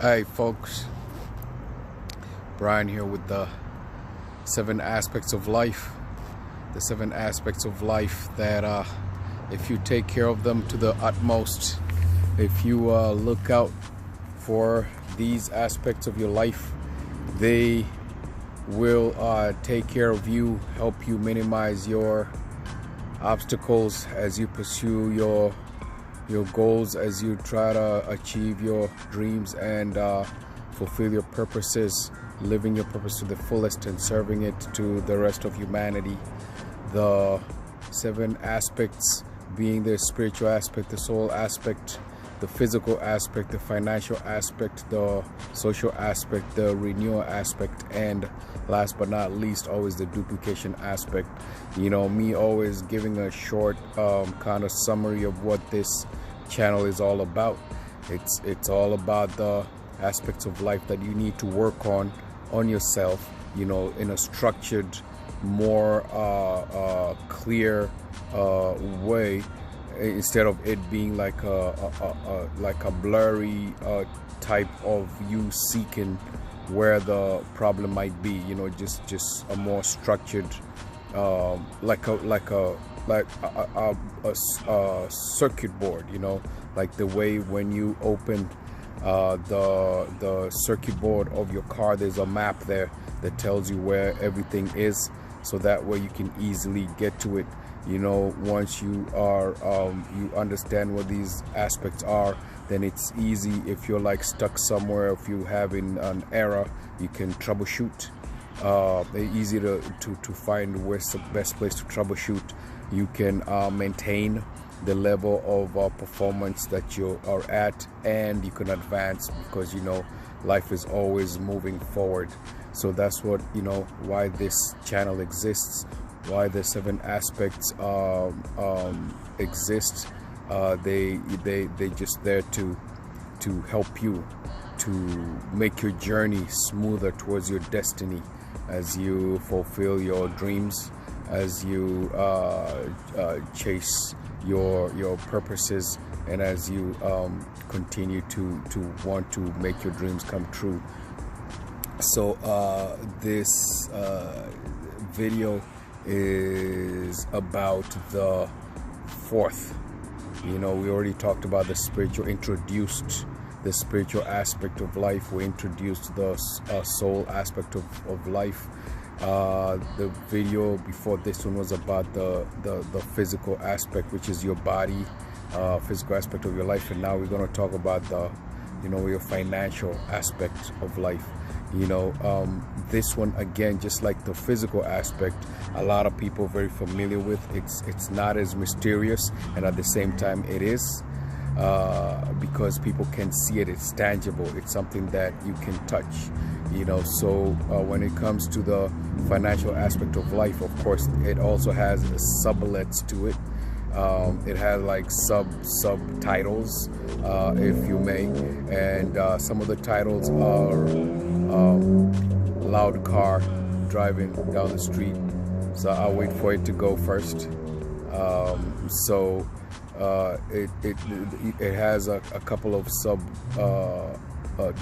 Hey folks, Brian here with the 7 aspects of life. The 7 aspects of life that if you take care of them to the utmost, if you look out for these aspects of your life, they will take care of you, help you minimize your obstacles as you pursue your goals, as you try to achieve your dreams and fulfill your purposes, living your purpose to the fullest and serving it to the rest of humanity. The 7 aspects being the spiritual aspect, the soul aspect, the physical aspect, the financial aspect, the social aspect, the renewal aspect, and last but not least, always the duplication aspect. You know, me always giving a short kind of summary of what this channel is all about. It's all about the aspects of life that you need to work on yourself, you know, in a structured, more clear way, instead of it being like a blurry type of you seeking where the problem might be. You know, just a more structured, like a circuit board. You know, like the way when you open the circuit board of your car, there's a map there that tells you where everything is, so that way you can easily get to it. You know, once you are you understand what these aspects are, then it's easy. If you're like stuck somewhere, if you having an error, you can troubleshoot. They're easy to find where's the best place to troubleshoot. You can maintain the level of performance that you are at, and you can advance, because you know life is always moving forward. So that's what, you know, why this channel exists, why the 7 aspects exist. They just there to help you to make your journey smoother towards your destiny, as you fulfill your dreams, as you chase your purposes, and as you continue to want to make your dreams come true. So this video is about the 4th. You know, we already talked about the spiritual, introduced the spiritual aspect of life. We introduced the soul aspect of life. The video before this one was about the physical aspect, which is your body, physical aspect of your life. And now we're going to talk about the, you know, your financial aspect of life. You know, this one, again, just like the physical aspect, a lot of people are very familiar with. It's not as mysterious, and at the same time it is, because people can see it. It's tangible. It's something that you can touch. You know, so when it comes to the financial aspect of life, of course, it also has sublets to it. It has like subtitles, if you may, and some of the titles are loud car driving down the street. So I'll wait for it to go first. It has a couple of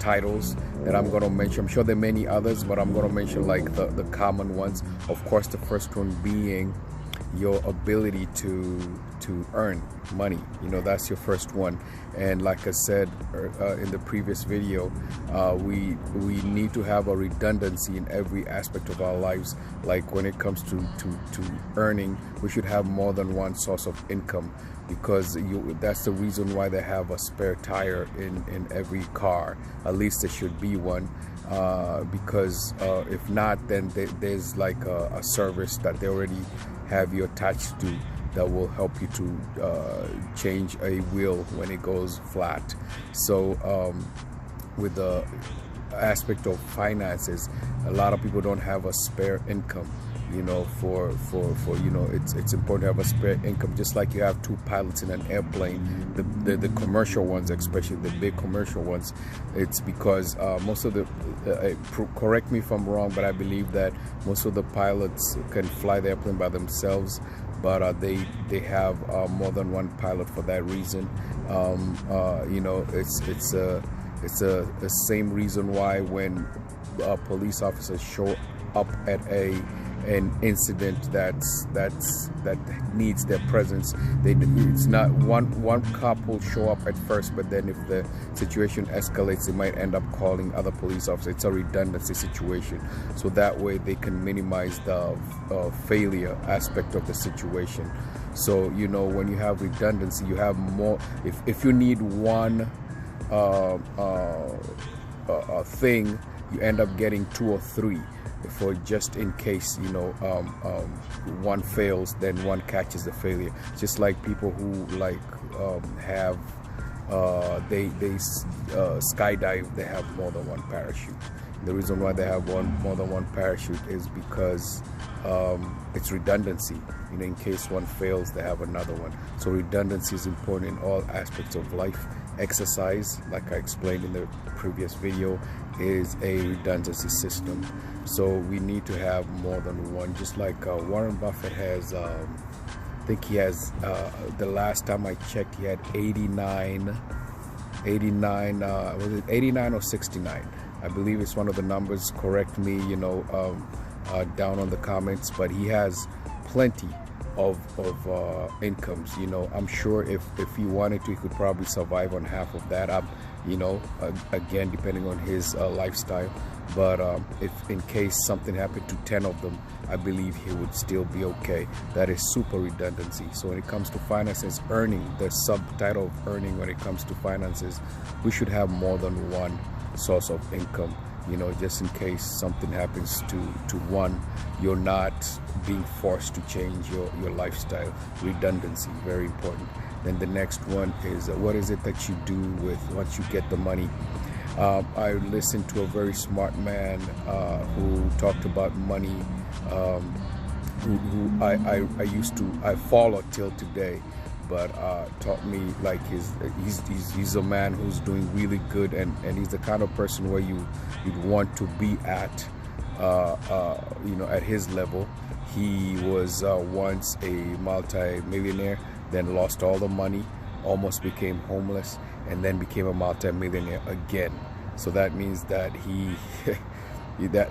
titles that I'm going to mention. I'm sure there are many others, but I'm going to mention like the common ones. Of course, the first one being your ability to earn money. You know, that's your first one. And like I said in the previous video, we need to have a redundancy in every aspect of our lives. Like when it comes to earning, we should have more than one source of income, because that's the reason why they have a spare tire in every car. At least there should be one, because if not, then there's like a service that they already have you attached to that will help you to change a wheel when it goes flat. So with the aspect of finances, a lot of people don't have a spare income. You know, for you know, it's important to have a spare income, just like you have 2 pilots in an airplane. The commercial ones, especially the big commercial ones, it's because most of the correct me if I'm wrong, but I believe that most of the pilots can fly the airplane by themselves, but they have more than one pilot for that reason. You know, it's It's the same reason why when police officers show up at an incident that needs their presence, it's not one cop will show up at first, but then if the situation escalates, they might end up calling other police officers. It's a redundancy situation, so that way they can minimize the failure aspect of the situation. So you know, when you have redundancy, you have more. If you need one thing, you end up getting 2 or 3 for just in case, you know, one fails, then one catches the failure. Just like people who like have they skydive, they have more than one parachute. The reason why they have more than one parachute is because it's redundancy. You know, in case one fails, they have another one. So redundancy is important in all aspects of life. Exercise, like I explained in the previous video, is a redundancy system. So we need to have more than one. Just like Warren Buffett has, I think he has, the last time I checked, he had 89, was it 89 or 69? I believe it's one of the numbers. Correct me, you know, down on the comments. But he has plenty of incomes. You know, I'm sure if he wanted to, he could probably survive on half of that. You know, again, depending on his lifestyle. But if in case something happened to 10 of them, I believe he would still be okay. That is super redundancy. So when it comes to finances, earning, the subtitle of earning when it comes to finances, we should have more than one source of income. You know, just in case something happens to one, you're not being forced to change your lifestyle. Redundancy, very important. Then the next one is what is it that you do with once you get the money? I listened to a very smart man who talked about money, who I follow till today, but taught me like he's a man who's doing really good, and he's the kind of person where you'd want to be at, you know, at his level. He was once a multi-millionaire, then lost all the money, almost became homeless, and then became a multi-millionaire again. So that means that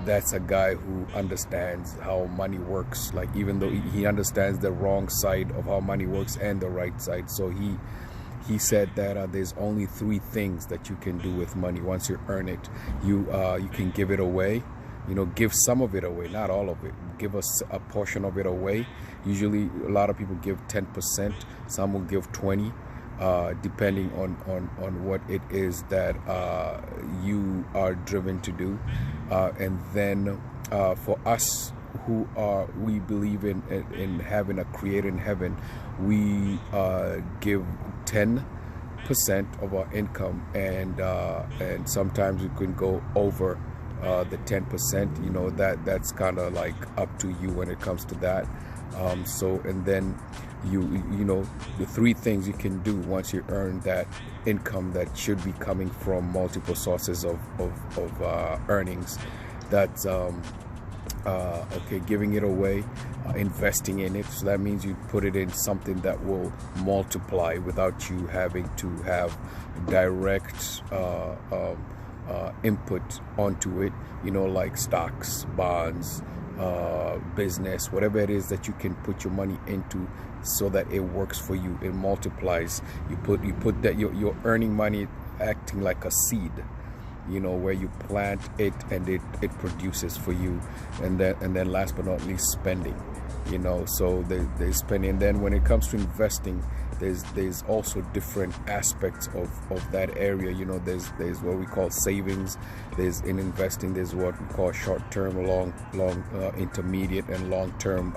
that's a guy who understands how money works. Like, even though he understands the wrong side of how money works and the right side. So he said that there's only 3 things that you can do with money once you earn it. You can give it away. You know, give some of it away, not all of it. Give us a portion of it away. Usually a lot of people give 10%, some will give 20, depending on what it is that you are driven to do. And then for us who we believe in having a creator in heaven, we give 10% of our income, and sometimes we can go over the 10%. You know, that's kind of like up to you when it comes to that. So, and then you know, the 3 things you can do once you earn that income that should be coming from multiple sources of earnings. That's okay, giving it away, investing in it. So that means you put it in something that will multiply without you having to have direct input onto it, you know, like stocks, bonds, business, whatever it is that you can put your money into, so that it works for you, it multiplies. You put that you're earning money, acting like a seed, you know, where you plant it and it produces for you. And then last but not least, spending, you know. So there's spending. And then when it comes to investing, there's also different aspects of that area. You know, there's what we call savings. There's in investing, there's what we call short-term, long intermediate and long-term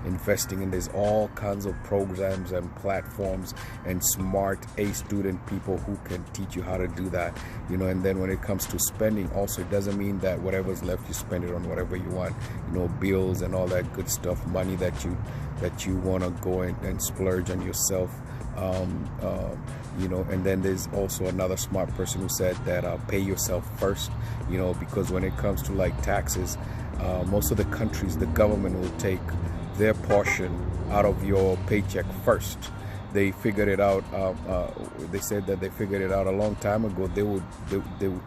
investing. And there's all kinds of programs and platforms and smart student people who can teach you how to do that, you know. And then when it comes to spending also, it doesn't mean that whatever's left you spend it on whatever you want, you know, bills and all that good stuff, money that you want to go and splurge on yourself. You know. And then there's also another smart person who said that pay yourself first, you know, because when it comes to like taxes, most of the countries, the government will take their portion out of your paycheck first, they figured it out. They said that they figured it out a long time ago. They would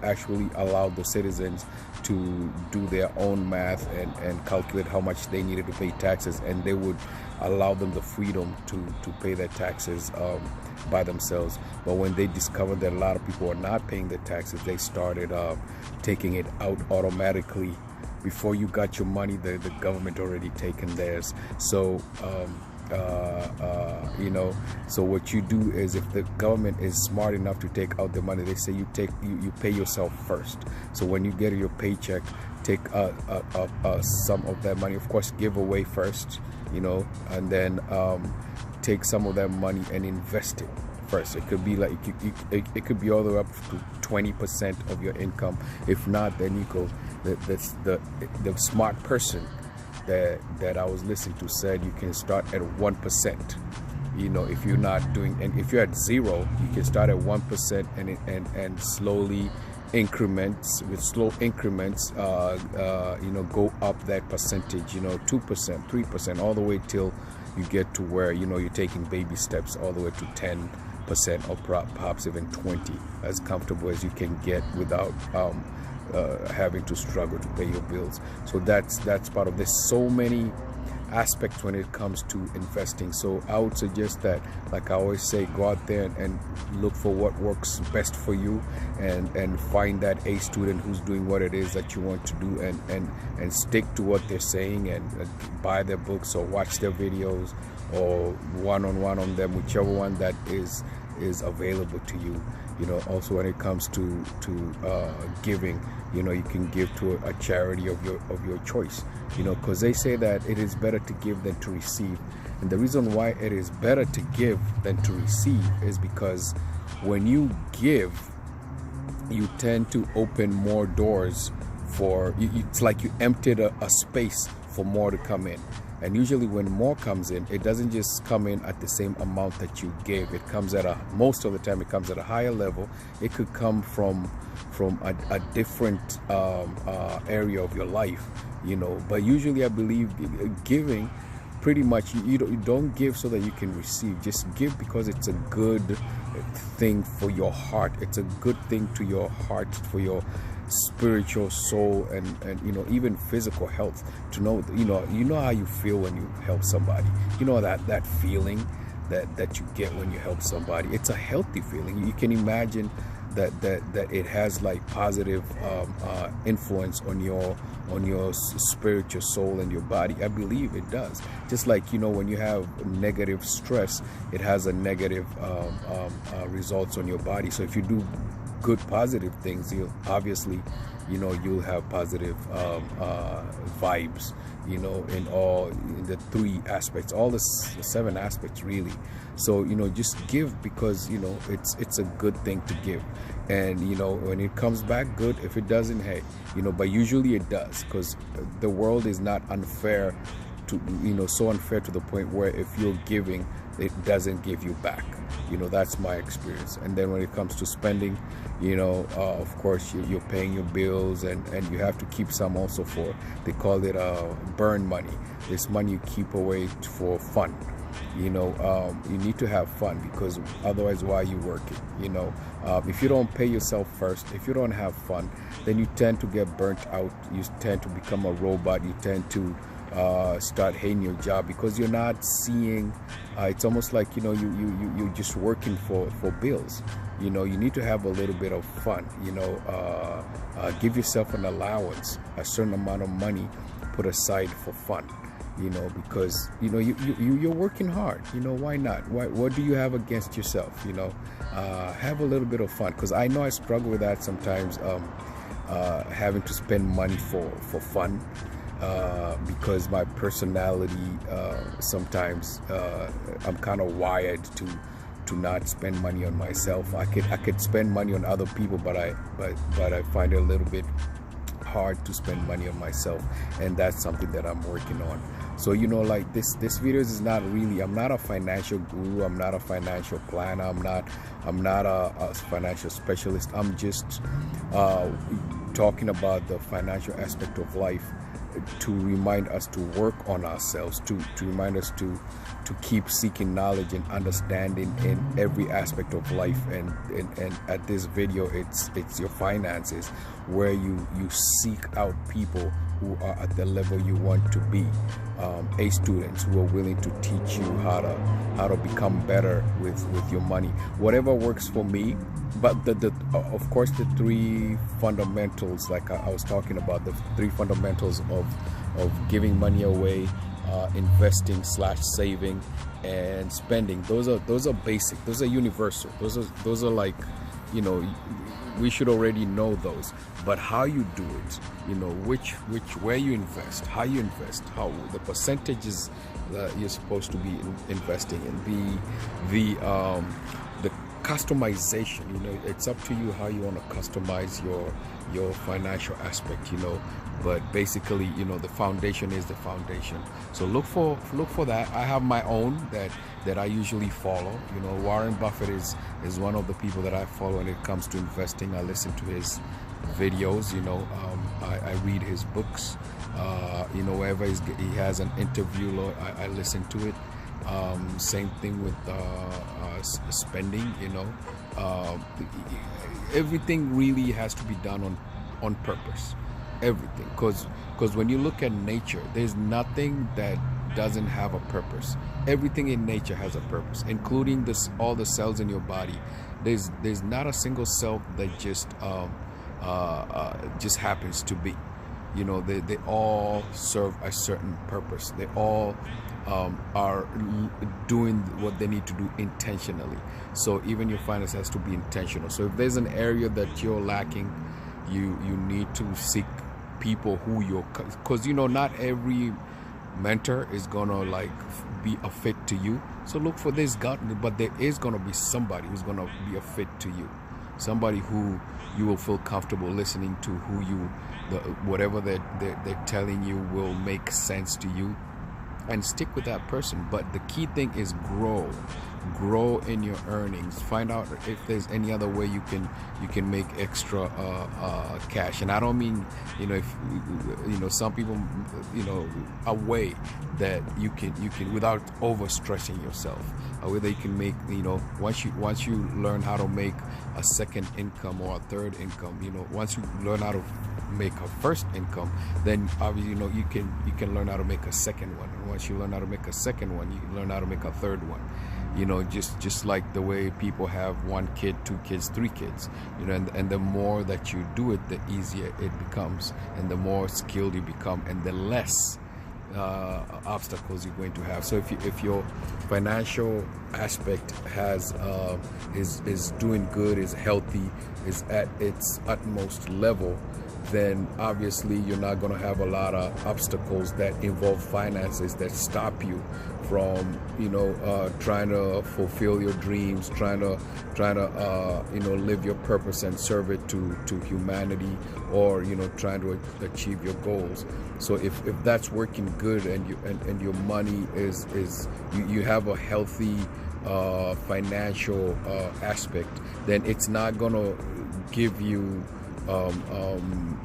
actually allow the citizens to do their own math and calculate how much they needed to pay taxes, and they would allow them the freedom to pay their taxes by themselves. But when they discovered that a lot of people are not paying their taxes, they started taking it out automatically. Before you got your money, the government already taken theirs. So you know, so what you do is, if the government is smart enough to take out the money, they say you pay yourself first. So when you get your paycheck, take some of that money, of course give away first, you know, and then take some of that money and invest it first. It could be like it could be all the way up to 20% of your income. If not, then you go, the smart person that I was listening to said you can start at 1%. You know, if you're not doing, and if you're at 0, you can start at 1% and slowly increments, with slow increments, you know, go up that percentage, you know, 2%, 3%, all the way till you get to where, you know, you're taking baby steps all the way to 10% or perhaps even 20, as comfortable as you can get without having to struggle to pay your bills. So that's part of this. So many aspects when it comes to investing. So I would suggest that, like I always say, go out there and look for what works best for you, and find that A student who's doing what it is that you want to do, and stick to what they're saying, and buy their books or watch their videos, or one-on-one on them, whichever one that is available to you. You know, also when it comes to giving, you know, you can give to a charity of your choice, you know, because they say that it is better to give than to receive. And the reason why it is better to give than to receive is because when you give, you tend to open more doors for you. It's like you emptied a space for more to come in. And usually when more comes in, it doesn't just come in at the same amount that you gave. It comes at most of the time it comes at a higher level. It could come from a different area of your life, you know. But usually I believe giving, pretty much you don't give so that you can receive. Just give because it's a good thing for your heart. It's a good thing to your heart, for your spiritual soul, and you know, even physical health. To know, you know how you feel when you help somebody. You know that feeling that you get when you help somebody. It's a healthy feeling. You can imagine that it has like positive influence on your spiritual soul and your body. I believe it does. Just like, you know, when you have negative stress, it has a negative results on your body. So if you do good positive things, you'll obviously, you know, you'll have positive vibes, you know, in the 3 aspects, all the 7 aspects really. So, you know, just give because, you know, it's a good thing to give. And, you know, when it comes back, good. If it doesn't, hey, you know, but usually it does, because the world is not unfair to, you know, so unfair to the point where if you're giving, it doesn't give you back. You know, that's my experience. And then when it comes to spending, you know, of course you're paying your bills, and you have to keep some also for, they call it burn money. This money you keep away for fun. You know, you need to have fun, because otherwise why are you working? You know, if you don't pay yourself first, if you don't have fun, then you tend to get burnt out. You tend to become a robot. You tend to start hating your job because you're not seeing, it's almost like, you know, you're just working for bills. You know, you need to have a little bit of fun. You know, give yourself an allowance, a certain amount of money put aside for fun. You know, because, you know, you're working hard. You know, why not? What do you have against yourself? You know, have a little bit of fun, because I know I struggle with that sometimes, having to spend money for fun. Because my personality, sometimes I'm kind of wired to not spend money on myself. I could spend money on other people, but I find it a little bit hard to spend money on myself, and that's something that I'm working on. So, you know, like this video is not really, I'm not a financial guru, I'm not a financial planner, I'm not a financial specialist. I'm just talking about the financial aspect of life. to remind us to work on ourselves, to remind us to keep seeking knowledge and understanding in every aspect of life. And at this video, it's your finances, where you seek out people who are at the level you want to be, A students who are willing to teach you how to become better with your money, whatever works for me. But of course, the three fundamentals, like I was talking about, the three fundamentals of giving money away, investing / saving, and spending, those are basic, those are universal, those are like, you know, we should already know those. But how you do it, you know, where you invest, how you invest, how the percentages that you're supposed to be investing in, the customization, you know, it's up to you how you want to customize your financial aspect, you know. But basically, you know, the foundation is the foundation. So look for that. I have my own that I usually follow. You know, Warren Buffett is one of the people that I follow when it comes to investing. I listen to his videos, you know. I read his books. You know, wherever he has an interview, I listen to it. Same thing with spending, you know. Everything really has to be done on purpose. Everything, because when you look at nature, there's nothing that doesn't have a purpose. Everything in nature has a purpose, including all the cells in your body. There's not a single cell that just happens to be. You know, they all serve a certain purpose. They all are doing what they need to do intentionally. So even your finance has to be intentional. So if there's an area that you're lacking, you need to seek people who because, you know, not every mentor is gonna like be a fit to you. So look for this guy, but there is gonna be somebody who's gonna be a fit to you, somebody who you will feel comfortable listening to, whatever they're telling you will make sense to you, and stick with that person. But the key thing is grow in your earnings. Find out if there's any other way you can make extra cash. And I don't mean, you know, if you know, some people, you know, a way that you can without overstressing yourself, a way that you can make, you know, once you learn how to make a second income or a third income, you know, once you learn how to make a first income, then obviously, you know, you can learn how to make a second one. And once you learn how to make a second one, you can learn how to make a third one. You know, just like the way people have 1 kid, 2 kids, 3 kids, you know, and the more that you do it, the easier it becomes, and the more skilled you become, and the less obstacles you're going to have. So if your financial aspect is doing good, is healthy, is at its utmost level, then obviously you're not going to have a lot of obstacles that involve finances that stop you from, you know, trying to fulfill your dreams, trying to you know, live your purpose and serve it to humanity, or, you know, trying to achieve your goals. So if that's working good, and your money is you have a healthy financial aspect, then it's not gonna give you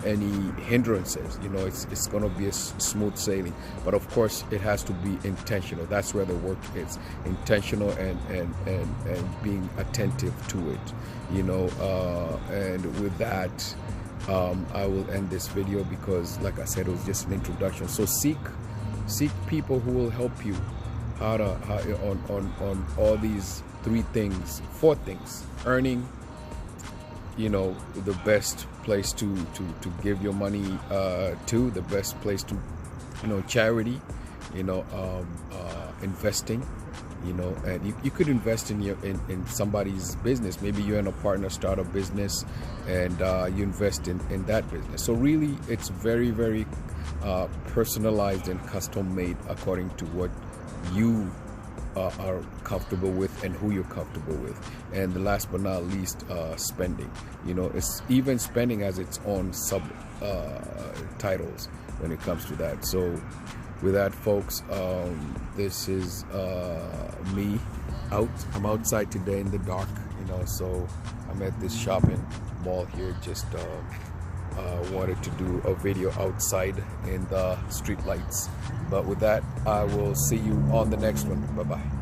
any hindrances. You know, it's gonna be a smooth sailing. But of course, it has to be intentional. That's where the work is, intentional, and being attentive to it, you know. And with that, I will end this video, because like I said, it was just an introduction. So seek people who will help you on all these 4 things: earning, you know, the best place to give your money to, the best place to, you know, charity, you know, investing, you know. And you could invest in somebody's business. Maybe you're in a partner start a business, and you invest in that business. So really, it's very, very personalized and custom made according to what you are comfortable with and who you're comfortable with. And the last but not least, spending. You know, it's even spending has its own sub titles when it comes to that. So with that, folks, this is me out. I'm outside today in the dark, you know. So I'm at this shopping mall here, just wanted to do a video outside in the street lights. But with that, I will see you on the next one. Bye bye.